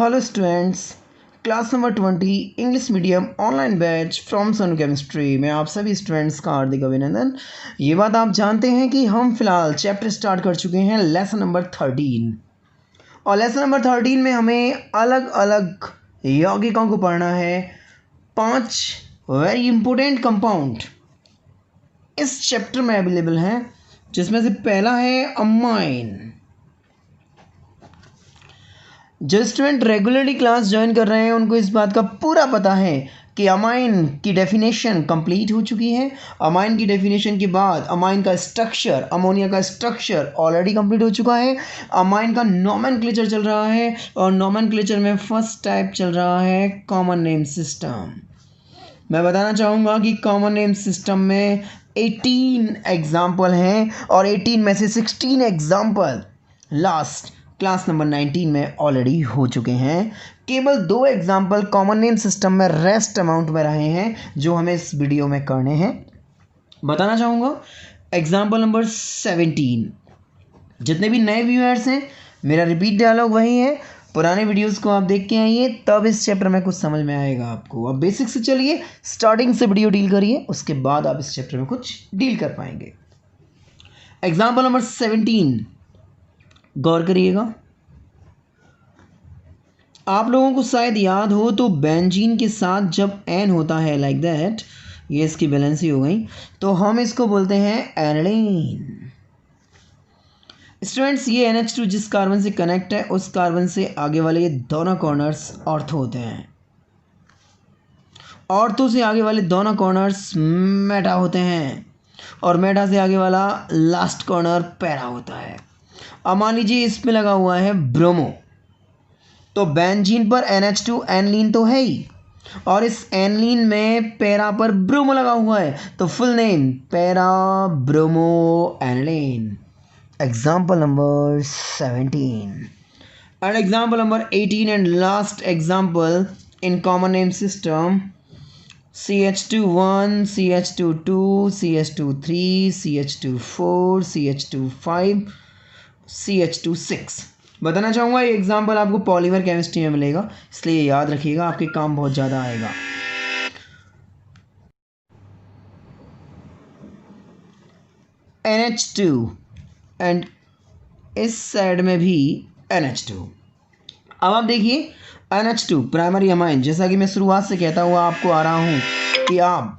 Hello students, class number 20 English medium online batch from Sonu chemistry में आप सभी students का हार्दिक अभिनंदन। ये बात आप जानते हैं कि हम फिलहाल चैप्टर स्टार्ट कर चुके हैं लेसन नंबर 13 और लेसन नंबर 13 में हमें अलग अलग यौगिकों को पढ़ना है। 5 वेरी इंपॉर्टेंट कंपाउंड इस चैप्टर में अवेलेबल हैं, जिसमें से पहला है अमाइन। जो स्टूडेंट रेगुलरली क्लास ज्वाइन कर रहे हैं उनको इस बात का पूरा पता है कि अमाइन की डेफिनेशन कंप्लीट हो चुकी है। अमाइन की डेफिनेशन के बाद अमाइन का स्ट्रक्चर, अमोनिया का स्ट्रक्चर ऑलरेडी कंप्लीट हो चुका है। अमाइन का नोमेनक्लेचर चल रहा है और नोमेनक्लेचर में फर्स्ट टाइप चल रहा है कॉमन नेम सिस्टम। मैं बताना चाहूँगा कि कॉमन नेम सिस्टम में 18 एग्जाम्पल हैं और 18 में से 16 एग्जाम्पल लास्ट क्लास नंबर 19 में ऑलरेडी हो चुके हैं। केवल 2 एग्जाम्पल कॉमन नेम सिस्टम में रेस्ट अमाउंट में रहे हैं जो हमें इस वीडियो में करने हैं। बताना चाहूँगा एग्जाम्पल नंबर 17। जितने भी नए व्यूअर्स हैं, मेरा रिपीट डायलॉग वही है, पुराने वीडियोस को आप देख के आइए, तब इस चैप्टर में कुछ समझ में आएगा आपको। अब बेसिक से चलिए, स्टार्टिंग से वीडियो डील करिए, उसके बाद आप इस चैप्टर में कुछ डील कर पाएंगे। एग्जाम्पल नंबर 17 गौर करिएगा। आप लोगों को शायद याद हो तो बेंजीन के साथ जब एन होता है लाइक दैट, ये इसकी बैलेंसी हो गई, तो हम इसको बोलते हैं एनिलीन। स्टूडेंट्स, ये NH2 जिस कार्बन से कनेक्ट है उस कार्बन से आगे वाले ये दोनों कॉर्नर्स ऑर्थो होते हैं। ऑर्थो से आगे वाले दोनों कॉर्नर्स मेटा होते हैं और मेटा से आगे वाला लास्ट कॉर्नर पैरा होता है। अब मान लीजिए इस पे लगा हुआ है ब्रोमो, तो बेंजीन पर NH2 एनलीन तो है ही, और इस एनलीन में पैरा पर ब्रोमो लगा हुआ है, तो full name para bromo aniline. Example number 17 and example number 18 and last example in common name system CH2 1, CH2 2, CH2 3, CH2 4, CH2 5, CH2 6। बताना चाहूँगा ये एग्जाम्पल आपको पॉलीमर केमिस्ट्री में मिलेगा, इसलिए याद रखिएगा, आपके काम बहुत ज़्यादा आएगा। NH2 एंड इस साइड में भी NH2। अब आप देखिए NH2 प्राइमरी अमाइन, जैसा कि मैं शुरुआत से कहता हुआ आपको आ रहा हूँ कि आप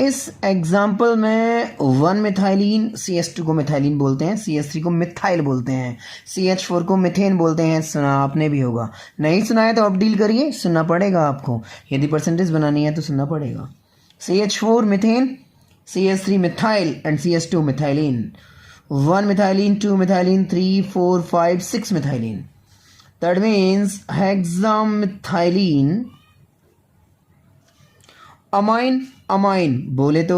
इस एग्जाम्पल में 1 मिथाइलिन, CH2 को मिथाइलिन बोलते हैं, CH3 को मिथाइल बोलते हैं, CH4 को मिथेन बोलते हैं। सुना आपने भी होगा, नहीं सुना है तो अब डील करिए, सुनना पड़ेगा आपको, यदि परसेंटेज बनानी है तो सुनना पड़ेगा। CH4 methane, CH3 methyl and CH2 methylene. 1 methylene, 2 methylene, 3, 4, 5, 6 methylene. That means hexamethylene amine. Amine बोले तो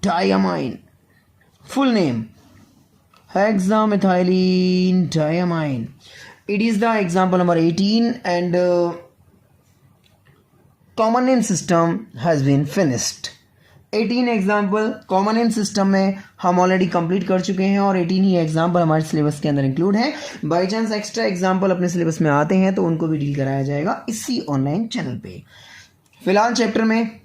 diamine, full name hexamethylene diamine. It is the example number 18 and common name system has been finished. 18 example common name system में हम already complete कर चुके हैं और 18 ही example हमारे syllabus के अंदर इंक्लूड है। बाई चांस एक्स्ट्रा एग्जाम्पल अपने सिलेबस में आते हैं तो उनको भी डील कराया जाएगा इसी ऑनलाइन चैनल पे। फिलहाल चैप्टर में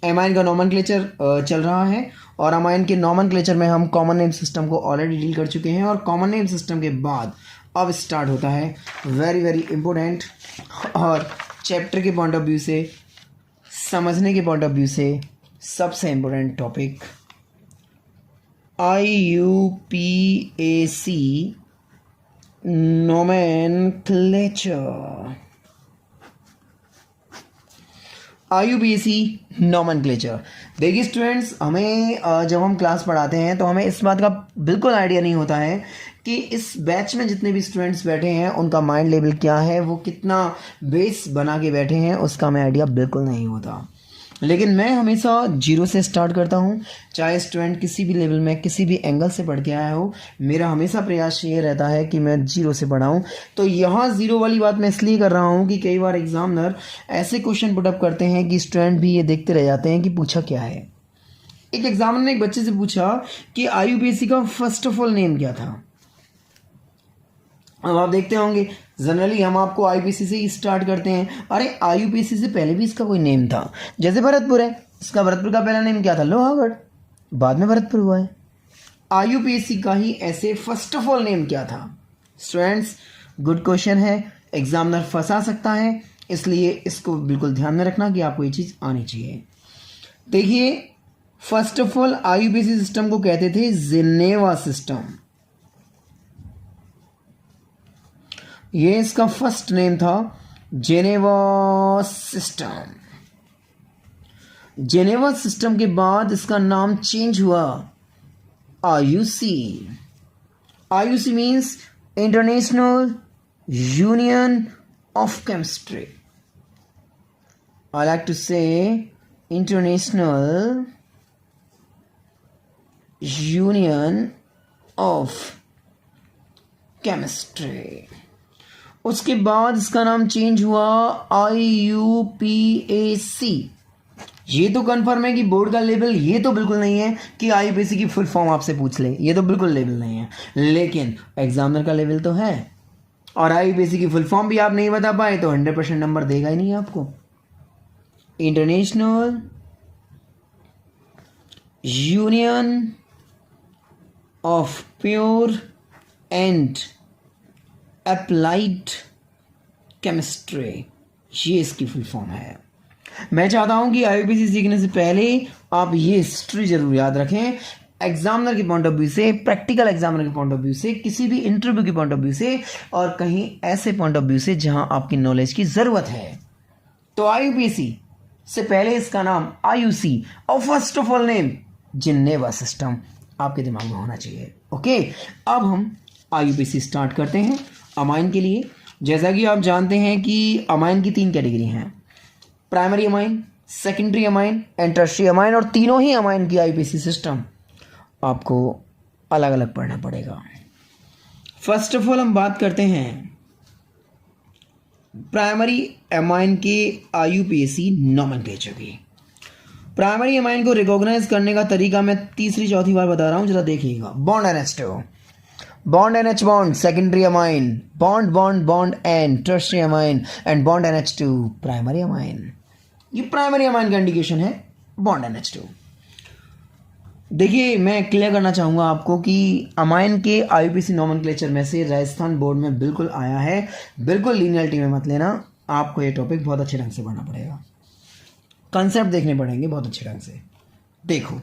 एमाइन का नोमेनक्लेचर चल रहा है और अमाइन के नोमेनक्लेचर में हम कॉमन नेम सिस्टम को ऑलरेडी डील कर चुके हैं और कॉमन नेम सिस्टम के बाद अब स्टार्ट होता है वेरी वेरी इंपॉर्टेंट और चैप्टर के पॉइंट ऑफ व्यू से, समझने के पॉइंट ऑफ व्यू से सबसे important topic IUPAC nomenclature. IUPAC nomenclature. देखिए स्टूडेंट्स, हमें जब हम क्लास पढ़ाते हैं तो हमें इस बात का बिल्कुल आइडिया नहीं होता है कि इस बैच में जितने भी स्टूडेंट्स बैठे हैं उनका माइंड लेवल क्या है, वो कितना बेस बना के बैठे हैं, उसका हमें आइडिया बिल्कुल नहीं होता। लेकिन मैं हमेशा जीरो से स्टार्ट करता हूँ, चाहे स्टूडेंट किसी भी लेवल में किसी भी एंगल से पढ़ के आया हो, मेरा हमेशा प्रयास ये रहता है कि मैं जीरो से पढ़ाऊँ। तो यहाँ जीरो वाली बात मैं इसलिए कर रहा हूँ कि कई बार एग्जामिनर ऐसे क्वेश्चन पुटअप करते हैं कि स्टूडेंट भी ये देखते रह जाते हैं कि पूछा क्या है। एक एग्जामिनर ने एक बच्चे से पूछा कि IUPAC का फर्स्ट ऑफ ऑल नेम क्या था। अब आप देखते होंगे जनरली हम आपको आईयूपीएसी से ही स्टार्ट करते हैं। अरे आईयूपीएसी से पहले भी इसका कोई नेम था, जैसे भरतपुर है, इसका भरतपुर का पहला नेम क्या था? लोहागढ़, बाद में भरतपुर हुआ है। आईयूपीएसी का ही ऐसे फर्स्ट ऑफ ऑल नेम क्या था? स्टूडेंट्स, गुड क्वेश्चन है, एग्जामिनर फंसा सकता है, इसलिए इसको बिल्कुल ध्यान में रखना कि आपको ये चीज़ आनी चाहिए। देखिए, first of all IUPAC system को कहते थे जिनेवा सिस्टम। ये इसका फर्स्ट नेम था, जेनेवा सिस्टम। जेनेवा सिस्टम के बाद इसका नाम चेंज हुआ IUC. IUC means International Union of Chemistry. I like to say International Union of Chemistry. उसके बाद इसका नाम चेंज हुआ आईयूपीएसी। ये तो कंफर्म है कि बोर्ड का लेवल ये तो बिल्कुल नहीं है कि आईयूपीएसी की फुल फॉर्म आपसे पूछ ले, ये तो बिल्कुल लेवल नहीं है, लेकिन एग्जामिनर का लेवल तो है। और आईयूपीएसी की फुल फॉर्म भी आप नहीं बता पाए तो 100% नंबर देगा ही नहीं आपको। International Union of pure and applied chemistry, ये इसकी फुल फॉर्म है। मैं चाहता हूं कि आईयूपीएसी सीखने से पहले आप ये हिस्ट्री जरूर याद रखें, एग्जामिनर के पॉइंट ऑफ व्यू से, प्रैक्टिकल एग्जामिनर के पॉइंट ऑफ व्यू से, किसी भी इंटरव्यू के पॉइंट ऑफ व्यू से, और कहीं ऐसे पॉइंट ऑफ व्यू से जहां आपकी नॉलेज की जरूरत है। तो आईयूपीएसी से पहले इसका नाम आईयूसी और first of all name Geneva system आपके दिमाग में होना चाहिए। ओके, अब हम आईयूपीएसी स्टार्ट करते हैं अमाइन के लिए। जैसा कि आप जानते हैं कि अमाइन की 3 कैटेगरी हैं, primary amine, secondary amine and tertiary amine, और तीनों ही अमाइन की आईयूपीएसी सिस्टम आपको अलग अलग पढ़ना पड़ेगा। फर्स्ट ऑफ ऑल हम बात करते हैं प्राइमरी अमाइन के आईयूपीएसी नोमेनक्लेचर की। प्राइमरी अमाइन को रिकॉग्नाइज करने का तरीका मैं तीसरी चौथी बार बता रहा हूं, जरा देखिएगा। Bond NH2, bond NH bond secondary amine, bond bond bond N tertiary amine and bond NH2 primary amine. ये प्राइमरी अमाइन का इंडिकेशन है बॉन्ड NH2। देखिए, मैं क्लियर करना चाहूँगा आपको कि अमाइन के आईयूपीएसी नोमेनक्लेचर में से राजस्थान बोर्ड में बिल्कुल आया है, बिल्कुल लीनियरिटी में मत लेना, आपको ये टॉपिक बहुत अच्छे ढंग से पढ़ना पड़ेगा, कंसेप्ट देखने पड़ेंगे बहुत अच्छे ढंग से। देखो,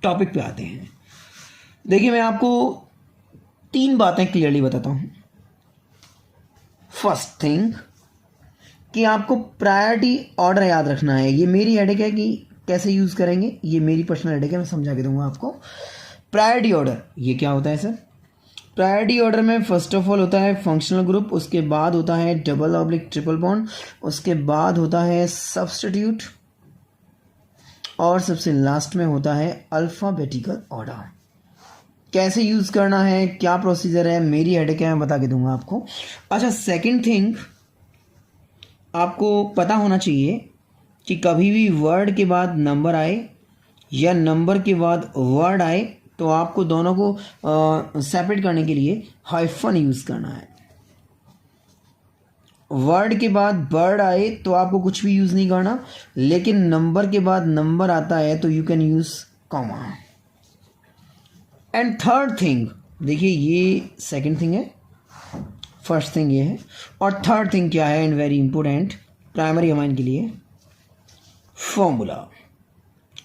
टॉपिक पे आते हैं। देखिए, मैं आपको 3 बातें क्लियरली बताता हूँ। फर्स्ट थिंग कि आपको प्रायोरिटी ऑर्डर याद रखना है। ये मेरी हेडेक है कि कैसे यूज़ करेंगे, ये मेरी पर्सनल हेडेक है, मैं समझा के दूंगा आपको। प्रायोरिटी ऑर्डर ये क्या होता है सर? प्रायोरिटी ऑर्डर में फर्स्ट ऑफ ऑल होता है फंक्शनल ग्रुप, उसके बाद होता है डबल ऑब्लिक ट्रिपल बॉन्ड, उसके बाद होता है सब्स्टिट्यूट, और सबसे लास्ट में होता है अल्फ़ाबेटिकल ऑर्डर। कैसे यूज़ करना है, क्या प्रोसीजर है, मेरी हेडेक है, मैं बता के दूंगा आपको। अच्छा, सेकंड थिंग आपको पता होना चाहिए कि कभी भी वर्ड के बाद नंबर आए या नंबर के बाद वर्ड आए तो आपको दोनों को सेपरेट करने के लिए हाइफन यूज़ करना है। वर्ड के बाद बर्ड आए तो आपको कुछ भी यूज़ नहीं करना, लेकिन नंबर के बाद नंबर आता है तो you can use comma. And third thing, देखिए ये सेकंड थिंग है, फर्स्ट थिंग ये है, और थर्ड थिंग क्या है and very important primary amine के लिए,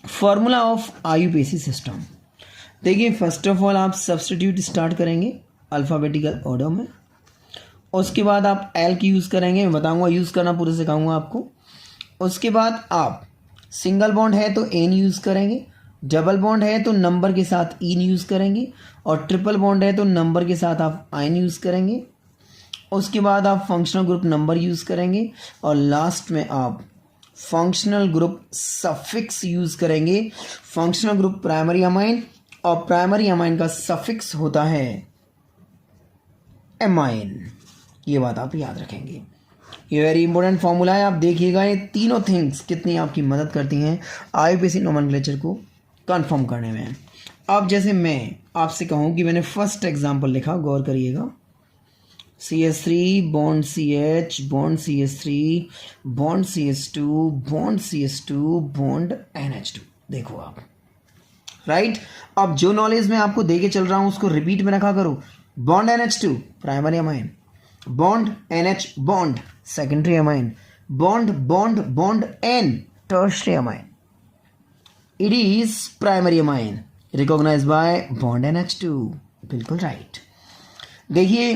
फॉर्मूला ऑफ आईयूपीएसी सिस्टम। देखिए, फर्स्ट ऑफ ऑल आप सब्स्टिट्यूट स्टार्ट करेंगे अल्फ़ाबेटिकल ऑर्डर में, उसके बाद आप एल की यूज़ करेंगे, मैं बताऊंगा यूज़ करना, पूरे सिखाऊंगा आपको। उसके बाद आप सिंगल बॉन्ड है तो एन यूज़ करेंगे, डबल बॉन्ड है तो नंबर के साथ इन यूज़ करेंगे, और ट्रिपल बॉन्ड है तो नंबर के साथ आप आइन यूज़ करेंगे। उसके बाद आप फंक्शनल ग्रुप नंबर यूज़ करेंगे, और लास्ट में आप फंक्शनल ग्रुप सफिक्स यूज़ करेंगे। फंक्शनल ग्रुप प्राइमरी अमाइन, और प्राइमरी अमाइन का सफिक्स होता है एमाइन। ये बात आप याद रखेंगे, ये वेरी इंपॉर्टेंट फॉर्मूला है। आप देखिएगा ये तीनों थिंग्स कितनी आपकी मदद करती हैं आईयूपीएसी नोमेनक्लेचर को कंफर्म करने में। अब जैसे मैं आपसे कहूँ कि मैंने फर्स्ट एग्जाम्पल लिखा, गौर करिएगा। CH3 bond CH bond CH3 bond CH2 bond CH2 bond NH2। देखो आप राइट। अब जो नॉलेज मैं आपको दे के चल रहा हूं उसको रिपीट में रखा करो। Bond NH2 primary amine, bond NH bond secondary amine, bond bond bond N tertiary amine. It is primary amine recognised by bond NH2। बिल्कुल राइट। देखिए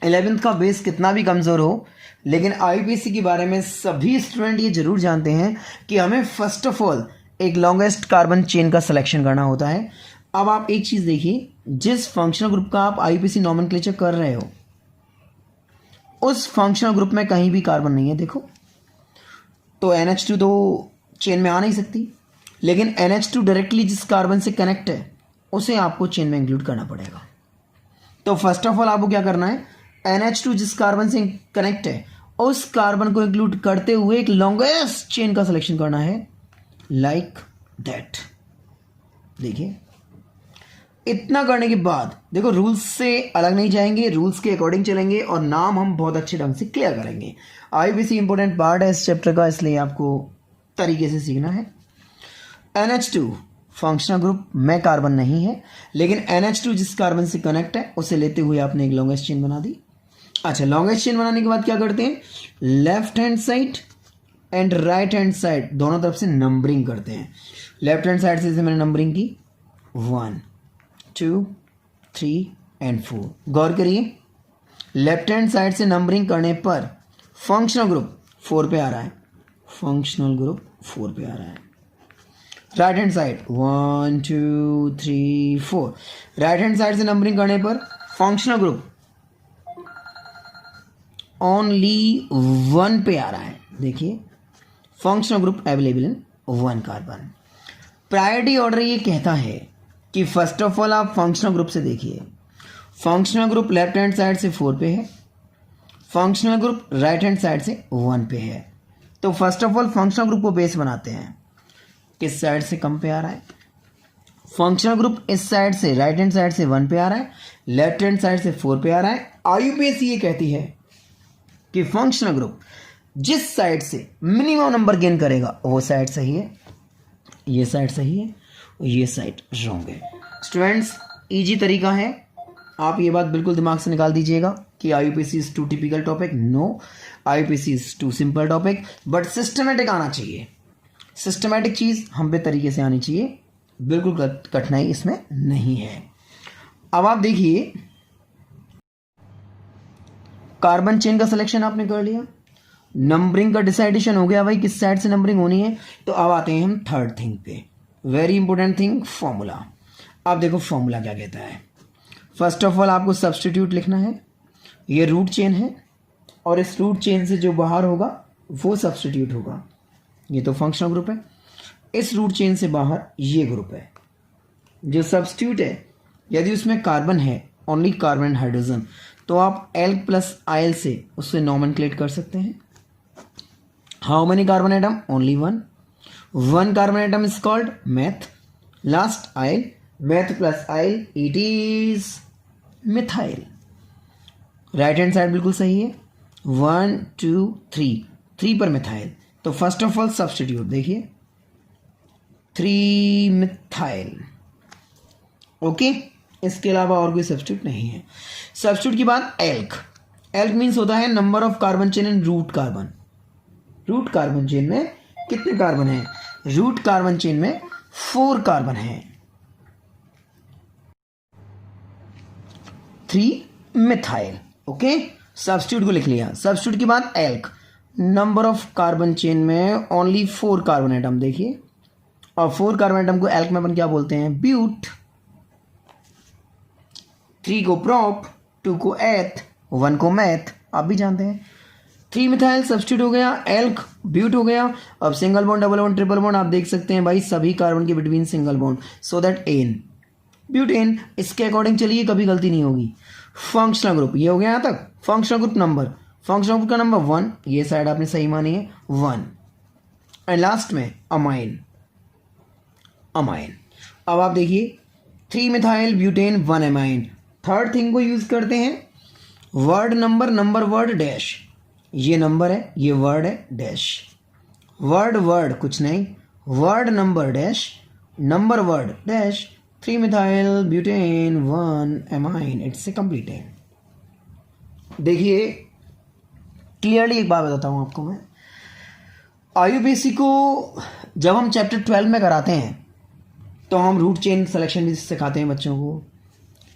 11th का बेस कितना भी कमज़ोर हो, लेकिन आईपीसी के बारे में सभी स्टूडेंट ये जरूर जानते हैं कि हमें फर्स्ट ऑफ ऑल एक लॉन्गेस्ट कार्बन चेन का सिलेक्शन करना होता है। अब आप एक चीज़ देखिए, जिस फंक्शनल ग्रुप का आप आईपीसी नॉमेनक्लेचर कर रहे हो उस फंक्शनल ग्रुप में कहीं भी कार्बन नहीं है। देखो तो NH2 तो चेन में आ नहीं सकती, लेकिन NH2 डायरेक्टली जिस कार्बन से कनेक्ट है उसे आपको चेन में इंक्लूड करना पड़ेगा। तो फर्स्ट ऑफ ऑल आपको क्या करना है, NH2 जिस कार्बन से कनेक्ट है उस कार्बन को इंक्लूड करते हुए एक लॉन्गेस्ट चेन का सिलेक्शन करना है, लाइक दैट। देखिए इतना करने के बाद देखो रूल्स से अलग नहीं जाएंगे, रूल्स के अकॉर्डिंग चलेंगे और नाम हम बहुत अच्छे ढंग से क्लियर करेंगे। आईपीसी इंपॉर्टेंट पार्ट है इस चैप्टर का, इसलिए आपको तरीके से सीखना है। NH2 फंक्शनल ग्रुप में कार्बन नहीं है, लेकिन NH2 जिस कार्बन से कनेक्ट है उसे लेते हुए आपने एक लॉन्गेस्ट चेन बना दी। अच्छा, लॉन्गेस्ट चेन बनाने के बाद क्या करते हैं, left hand side and right hand side दोनों तरफ से नंबरिंग करते हैं। लेफ्ट हैंड साइड से जैसे मैंने नंबरिंग की 1 2 3 एंड 4। गौर करिए लेफ्ट हैंड साइड से नंबरिंग करने पर फंक्शनल ग्रुप 4 पे आ रहा है, फंक्शनल ग्रुप 4 पे आ रहा है। Right hand side 1 2 3 4, right hand side से नंबरिंग करने पर फंक्शनल ग्रुप ओनली 1 पे आ रहा है। देखिए functional group available in 1 carbon. Priority order ये कहता है कि फर्स्ट ऑफ ऑल आप फंक्शनल ग्रुप से देखिए, functional group left hand side से 4 पे है, functional group right hand side से 1 पे है। तो first of all functional group को बेस बनाते हैं, किस साइड से कम पे आ रहा है। फंक्शनल ग्रुप इस साइड से राइट हैंड साइड से 1 पे आ रहा है, लेफ्ट हैंड साइड से 4 पे आ रहा है। आईयूपीएसी ये कहती है कि फंक्शनल ग्रुप जिस साइड से मिनिमम नंबर गेन करेगा वो साइड सही है, ये साइड सही है, ये साइड रॉन्ग है। स्टूडेंट्स इजी तरीका है, आप ये बात बिल्कुल दिमाग से निकाल दीजिएगा कि IUPAC is too typical topic. No, IUPAC is too simple topic, but systematic आना चाहिए। सिस्टमेटिक चीज़ हम पे तरीके से आनी चाहिए, बिल्कुल कठिनाई इसमें नहीं है। अब आप देखिए कार्बन चेन का सिलेक्शन आपने कर लिया, नंबरिंग का डिसाइडेशन हो गया भाई किस साइड से नंबरिंग होनी है। तो अब आते हैं हम थर्ड थिंग पे, वेरी इंपॉर्टेंट थिंग, फॉर्मूला। अब देखो फॉर्मूला क्या कहता है। फर्स्ट ऑफ ऑल आपको सब्स्टिट्यूट लिखना है, ये रूट चेन है और इस रूट चेन से जो बाहर होगा वो सब्स्टिट्यूट होगा। ये तो फंक्शनल ग्रुप है, इस रूट चेन से बाहर ये ग्रुप है। जो सब्स्टिट्यूट है यदि उसमें कार्बन है, ओनली कार्बन एंड हाइड्रोजन, तो आप L प्लस IL से उससे नॉमेनक्लेट कर सकते हैं। How many carbon atom, only 1 carbon atom is called meth, last IL, meth plus IL it is methyl. Right hand side बिल्कुल सही है, 1 2 3 पर मिथाइल। तो फर्स्ट ऑफ ऑल सब्स्टिट्यूट देखिए 3 मिथाइल, ओके। इसके अलावा और कोई सब्स्टिट्यूट नहीं है। सब्स्टिट्यूट की बात एल्क, एल्क मीन्स होता है number of carbon chain in root carbon. Root carbon chain में कितने कार्बन हैं, रूट कार्बन चेन में 4 कार्बन हैं। 3 मिथाइल, ओके। सब्स्टिट्यूट को लिख लिया। सब्स्टिट्यूट की बात elk, number of carbon chain में ओनली 4 कार्बन एटम। देखिए और 4 कार्बन एटम को एल्क में अपन क्या बोलते हैं, ब्यूट। 3 को प्रोप, 2 को एथ, 1 को मैथ, आप भी जानते हैं। 3 मिथाइल सब्स्टिट्यूट हो गया, एल्क ब्यूट हो गया। अब single bond, double bond, triple bond आप देख सकते हैं भाई सभी कार्बन के between single bond, so that n butane. इसके अकॉर्डिंग चलिए कभी गलती नहीं होगी। फंक्शनल ग्रुप ये हो गया यहाँ तक। Functional group number, functional group का नंबर 1, ये साइड आपने सही मानी है 1। एंड लास्ट में अमाइन, अमाइन। अब आप देखिए 3 methyl butane 1 amine. Third thing को यूज करते हैं, word number, number word dash, ये नंबर है, ये वर्ड है डैश, वर्ड वर्ड कुछ नहीं, word number dash, number word dash, 3 methyl butane 1 amine, it's a complete है। देखिए क्लियरली एक बात बताता हूँ आपको मैं, आईयूपीएससी को जब हम चैप्टर 12 में कराते हैं तो हम रूट चेन सिलेक्शन भी सिखाते हैं बच्चों को,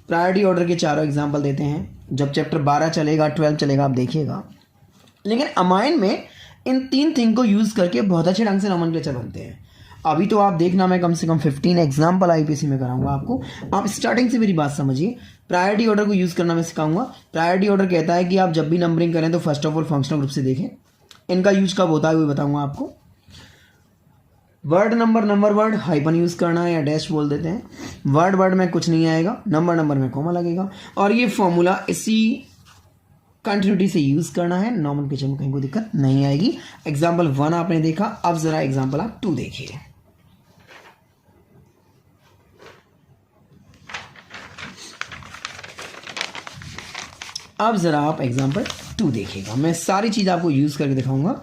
प्रायोरिटी ऑर्डर के चारों एग्जाम्पल देते हैं। जब चैप्टर 12 चलेगा, 12 चलेगा, आप देखिएगा। लेकिन अमाइन में इन 3 थिंग को यूज़ करके बहुत अच्छे ढंग से नोमेनक्लेचर बनते हैं। अभी तो आप देखना, मैं कम से कम 15 एग्जाम्पल आईपीएससी में कराऊंगा आपको। आप स्टार्टिंग से मेरी बात समझिए। प्रायोरिटी ऑर्डर को यूज़ करना मैं सिखाऊंगा। प्रायोरिटी ऑर्डर कहता है कि आप जब भी नंबरिंग करें तो first of all functional group से देखें। इनका यूज कब होता है वो बताऊंगा आपको। Word number, number word hyphen use करना है या डैश बोल देते हैं। वर्ड वर्ड में कुछ नहीं आएगा, नंबर नंबर में कॉमा लगेगा। और ये फॉर्मूला इसी कंटिन्यूटी से यूज़ करना है, नोमेनक्लेचर में कहीं कोई दिक्कत नहीं आएगी। एग्जाम्पल 1 आपने देखा, अब ज़रा एग्जाम्पल आप 2 देखिए। अब ज़रा आप एग्जाम्पल 2 देखिएगा। मैं सारी चीज़ आपको यूज़ करके दिखाऊंगा।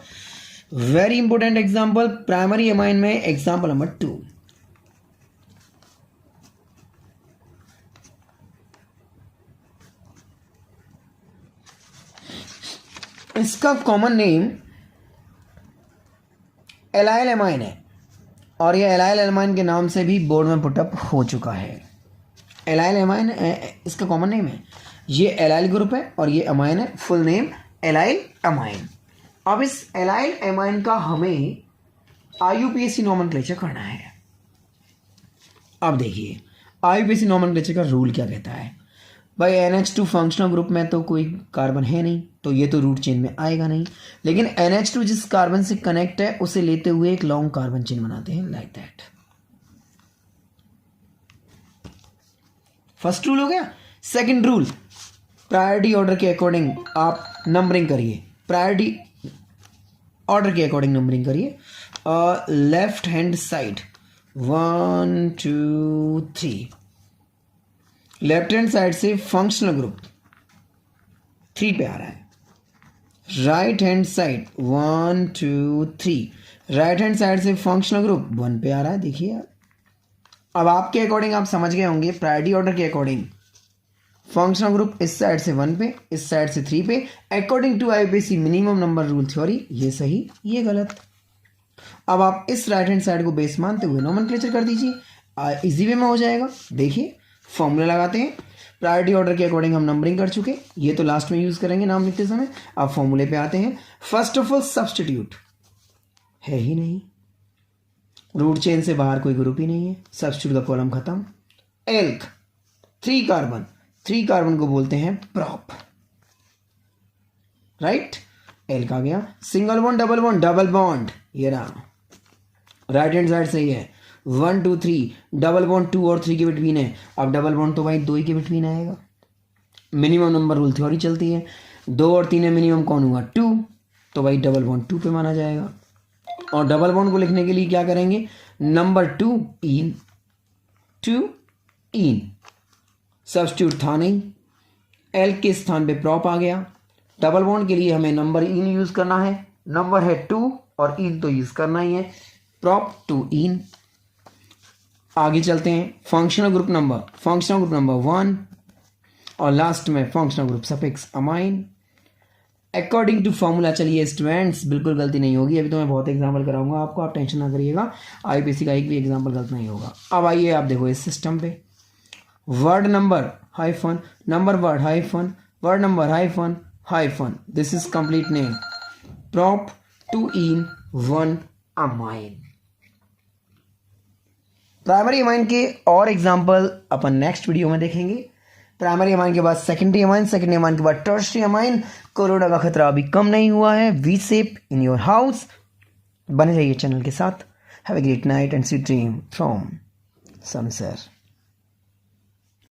Very important example primary amine में, एग्जाम्पल नंबर 2। इसका कॉमन नेम एलाइल एमाइन है और ये एलाइल एमाइन के नाम से भी बोर्ड में पुटअप हो चुका है। एलाइल एमाइन इसका कॉमन नेम है। ये एलाइल ग्रुप है और ये अमाइन है। Full name allyl amine. अब इस एलाइल एमाइन का हमें आईयूपीएससी नोमेनक्लेचर करना है। अब देखिए आईयूपीएससी नोमेनक्लेचर का रूल क्या कहता है। भाई NH2 फंक्शनल ग्रुप में तो कोई कार्बन है नहीं, तो ये तो रूट चेन में आएगा नहीं। लेकिन NH2 जिस कार्बन से कनेक्ट है उसे लेते हुए एक लॉन्ग कार्बन चेन बनाते हैं, लाइक दैट। फर्स्ट रूल हो गया। सेकंड रूल, प्रायोरिटी ऑर्डर के अकॉर्डिंग आप नंबरिंग करिए। प्रायोरिटी ऑर्डर के अकॉर्डिंग नंबरिंग करिए। Left hand side 1 2 3, left hand side से फंक्शनल ग्रुप 3 पे आ रहा है। Right hand side 1 2 3, right hand side से फंक्शनल ग्रुप 1 पे आ रहा है। देखिए अब आपके अकॉर्डिंग आप समझ गए होंगे। प्रायोरिटी ऑर्डर के अकॉर्डिंग फंक्शनल ग्रुप इस साइड से 1 पे, इस साइड से 3 पे। According to IUPAC minimum number rule theory, ये सही ये गलत। अब आप इस राइट हैंड साइड को बेस मानते हुए नोमेनक्लेचर कर दीजिए, इजी वे में हो जाएगा। देखिए फॉर्मूला लगाते हैं। प्रायोरिटी ऑर्डर के अकॉर्डिंग हम नंबरिंग कर चुके, ये तो लास्ट में यूज करेंगे नाम लिखते समय। अब फॉर्मूले पे आते हैं। फर्स्ट ऑफ ऑल सब्स्टिट्यूट है ही नहीं, रूट चेन से बाहर कोई ग्रुप ही नहीं है, सब्स्टिट्यूट का कॉलम खत्म। एल्क 3 कार्बन, 3 कार्बन को बोलते हैं प्रॉप, राइट। एल्क आ गया। Single bond, double bond, double bond, ये रहा राइट हैंड साइड सही है। 1 2 3, डबल बॉन्ड 2 और 3 के बिटवीन है। अब डबल बॉन्ड तो भाई 2 ही के बिटवीन आएगा। मिनिमम नंबर रूल थ्योरी चलती है, 2 और 3 में मिनिमम कौन हुआ 2, तो भाई डबल बॉन्ड 2 पे माना जाएगा। और डबल बॉन्ड को लिखने के लिए क्या करेंगे, नंबर 2 इन, 2 इन। सब्स्टिट्यूट था नहीं, एल के स्थान पे प्रॉप आ गया। डबल बॉन्ड के लिए हमें नंबर इन यूज करना है, नंबर है 2 और इन तो यूज करना ही है, प्रॉप 2 इन। आगे चलते हैं। फंक्शनल ग्रुप नंबर 1 और लास्ट में functional group suffix amine. According to formula, चलिए स्टूडेंट्स बिल्कुल गलती नहीं होगी। अभी तो मैं बहुत एग्जाम्पल कराऊंगा आपको, आप टेंशन ना करिएगा। आईपीएससी का एक भी एग्जाम्पल गलत नहीं होगा। अब आइए आप देखो इस सिस्टम पे, word number hyphen, number word hyphen, word number hyphen hyphen, this is complete name prop 2 in 1 amine. Primary amine के और एग्जाम्पल अपन नेक्स्ट वीडियो में देखेंगे। प्राइमरी अमाइन के बाद सेकेंडरी अमाइन, सेकेंडरी अमाइन के बाद टर्शियरी अमाइन। कोरोना का खतरा अभी कम नहीं हुआ है। We safe in your house. बने रहिए चैनल के साथ। Have a great night and sweet dream from sun sir.